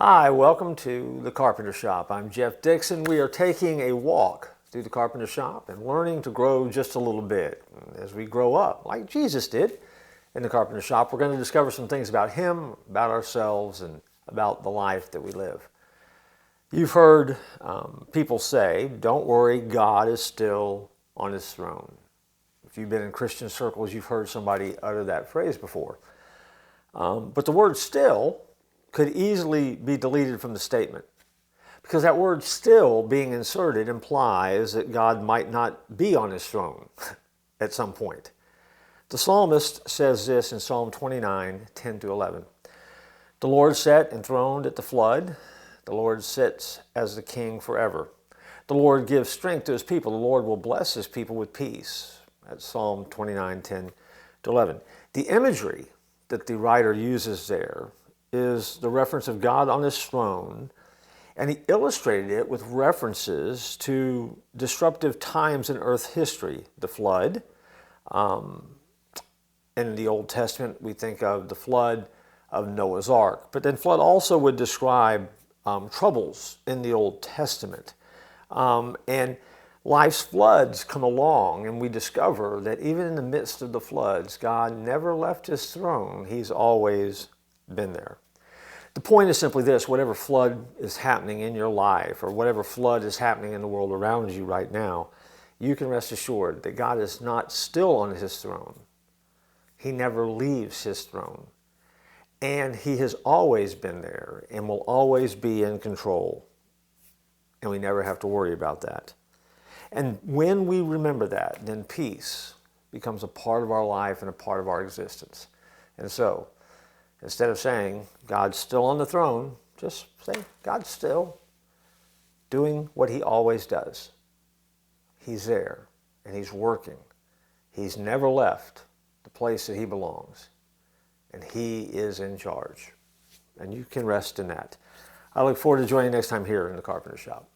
Hi, welcome to the Carpenter Shop. I'm Jeff Dixon. We are taking a walk through the Carpenter Shop and learning to grow just a little bit. As we grow up, like Jesus did in the Carpenter Shop, we're going to discover some things about Him, about ourselves, and about the life that we live. You've heard people say, don't worry, God is still on His throne. If you've been in Christian circles, you've heard somebody utter that phrase before. But the word still could easily be deleted from the statement, because that word still being inserted implies that God might not be on His throne at some point. The psalmist says this in Psalm 29, 10-11. The Lord sat enthroned at the flood. The Lord sits as the King forever. The Lord gives strength to His people. The Lord will bless His people with peace. That's Psalm 29, 10-11. The imagery that the writer uses there is the reference of God on His throne, and he illustrated it with references to disruptive times in earth history. The flood. In the Old Testament, we think of the flood of Noah's Ark, but then flood also would describe troubles in the Old Testament. And life's floods come along, and we discover that even in the midst of the floods, God never left His throne. He's always been there. The point is simply this: whatever flood is happening in your life, or whatever flood is happening in the world around you right now, you can rest assured that God is not still on His throne. He never leaves His throne. And He has always been there and will always be in control. And we never have to worry about that. And when we remember that, then peace becomes a part of our life and a part of our existence. And so, instead of saying, God's still on the throne, just say, God's still doing what He always does. He's there, and He's working. He's never left the place that He belongs, and He is in charge. And you can rest in that. I look forward to joining you next time here in the Carpenter Shop.